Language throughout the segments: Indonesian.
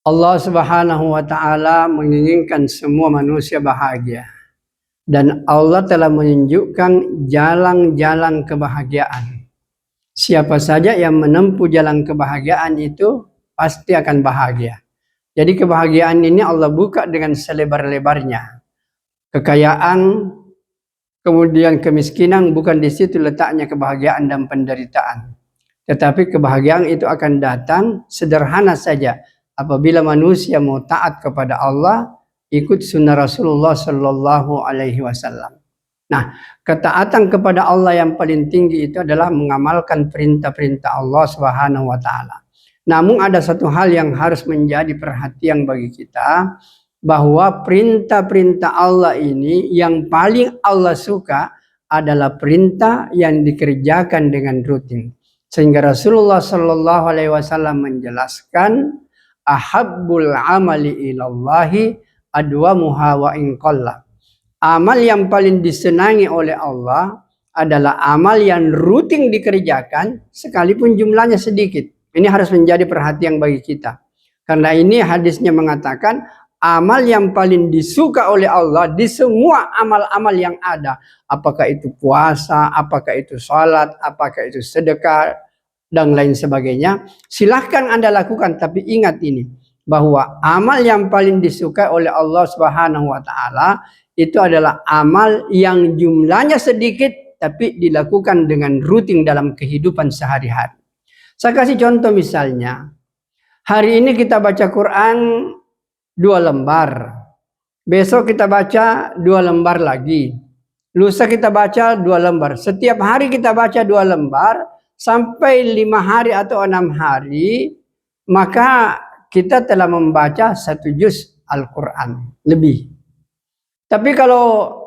Allah Subhanahu wa Ta'ala menginginkan semua manusia bahagia, dan Allah telah menunjukkan jalan-jalan kebahagiaan. Siapa saja yang menempuh jalan kebahagiaan itu pasti akan bahagia. Jadi kebahagiaan ini Allah buka dengan selebar-lebarnya. Kekayaan, kemudian kemiskinan, bukan di situ letaknya kebahagiaan dan penderitaan. Tetapi kebahagiaan itu akan datang sederhana saja apabila manusia mau taat kepada Allah, ikut sunnah Rasulullah Sallallahu Alaihi Wasallam. Nah, ketaatan kepada Allah yang paling tinggi itu adalah mengamalkan perintah-perintah Allah Subhanahu Wa Taala. Namun ada satu hal yang harus menjadi perhatian bagi kita, bahwa perintah-perintah Allah ini yang paling Allah suka adalah perintah yang dikerjakan dengan rutin. Sehingga Rasulullah Sallallahu Alaihi Wasallam menjelaskan, ahabbul amali ilallahi adwamuha wa in qalla. Amal yang paling disenangi oleh Allah adalah amal yang rutin dikerjakan sekalipun jumlahnya sedikit. Ini harus menjadi perhatian bagi kita. Karena ini hadisnya mengatakan amal yang paling disuka oleh Allah di semua amal-amal yang ada, apakah itu puasa, apakah itu salat, apakah itu sedekah, dan lain sebagainya, silahkan Anda lakukan. Tapi ingat ini, bahwa amal yang paling disukai oleh Allah Subhanahu wa Ta'ala itu adalah amal yang jumlahnya sedikit tapi dilakukan dengan rutin dalam kehidupan sehari-hari. Saya kasih contoh, misalnya hari ini kita baca Quran 2 lembar, besok kita baca 2 lembar lagi, lusa kita baca 2 lembar, setiap hari kita baca 2 lembar sampai 5 hari atau 6 hari, maka kita telah membaca 1 juz Al-Quran lebih. Tapi kalau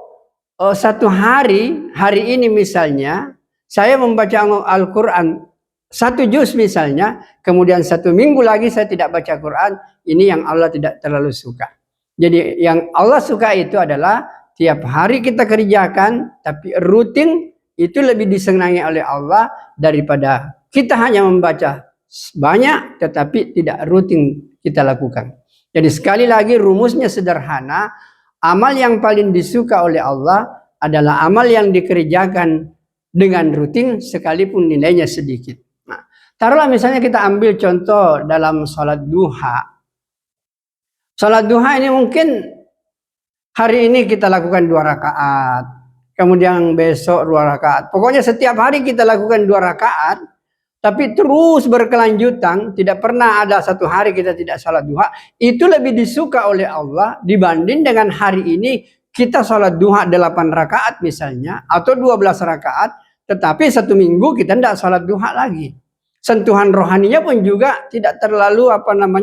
1 hari ini misalnya saya membaca Al-Quran 1 juz misalnya, kemudian 1 minggu lagi saya tidak baca Quran, ini yang Allah tidak terlalu suka. Jadi yang Allah suka itu adalah tiap hari kita kerjakan, tapi rutin, itu lebih disenangi oleh Allah daripada kita hanya membaca banyak tetapi tidak rutin kita lakukan. Jadi sekali lagi rumusnya sederhana, amal yang paling disuka oleh Allah adalah amal yang dikerjakan dengan rutin sekalipun nilainya sedikit. Taruhlah misalnya kita ambil contoh dalam sholat duha. Sholat duha ini mungkin hari ini kita lakukan 2 rakaat. Kemudian besok 2 rakaat. Pokoknya setiap hari kita lakukan 2 rakaat. Tapi terus berkelanjutan. Tidak pernah ada 1 hari kita tidak sholat duha. Itu lebih disuka oleh Allah dibanding dengan hari ini kita sholat duha 8 rakaat misalnya. Atau 12 rakaat. Tetapi 1 minggu kita tidak sholat duha lagi. Sentuhan rohaninya pun juga tidak terlalu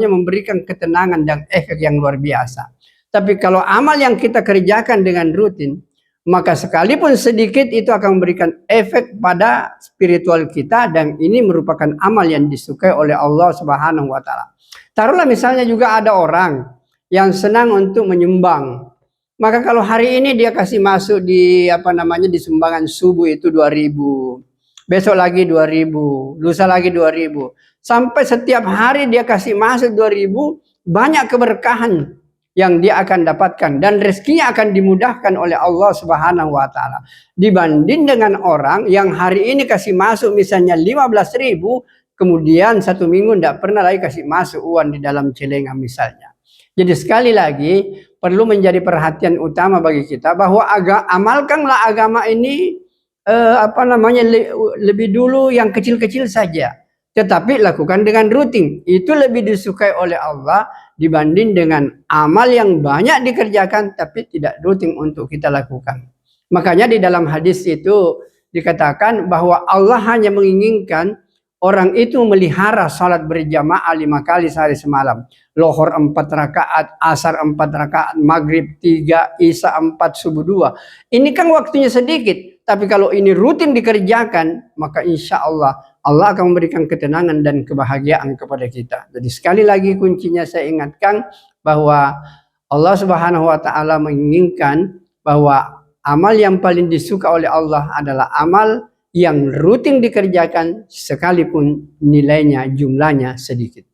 memberikan ketenangan dan efek yang luar biasa. Tapi kalau amal yang kita kerjakan dengan rutin, maka sekalipun sedikit itu akan memberikan efek pada spiritual kita, dan ini merupakan amal yang disukai oleh Allah Subhanahu wa Ta'ala. Taruhlah misalnya juga ada orang yang senang untuk menyumbang. Maka kalau hari ini dia kasih masuk di di sumbangan subuh itu 2.000. Besok lagi 2.000, lusa lagi 2.000. Sampai setiap hari dia kasih masuk 2.000, banyak keberkahan yang dia akan dapatkan dan rezekinya akan dimudahkan oleh Allah Subhanahu wa Ta'ala. Dibanding dengan orang yang hari ini kasih masuk misalnya 15.000, kemudian 1 minggu tidak pernah lagi kasih masuk uang di dalam celengan misalnya. Jadi sekali lagi perlu menjadi perhatian utama bagi kita bahwa amalkanlah agama ini lebih dulu yang kecil-kecil saja, tetapi lakukan dengan rutin. Itu lebih disukai oleh Allah dibanding dengan amal yang banyak dikerjakan tapi tidak rutin untuk kita lakukan. Makanya di dalam hadis itu dikatakan bahwa Allah hanya menginginkan orang itu melihara salat berjamaah 5 kali sehari semalam. Lohor 4 rakaat, asar 4 rakaat, maghrib 3, isya 4, subuh 2. Ini kan waktunya sedikit. Tapi kalau ini rutin dikerjakan, maka insya Allah akan memberikan ketenangan dan kebahagiaan kepada kita. Jadi sekali lagi kuncinya saya ingatkan bahwa Allah Subhanahu wa Ta'ala menginginkan bahwa amal yang paling disuka oleh Allah adalah amal yang rutin dikerjakan sekalipun nilainya jumlahnya sedikit.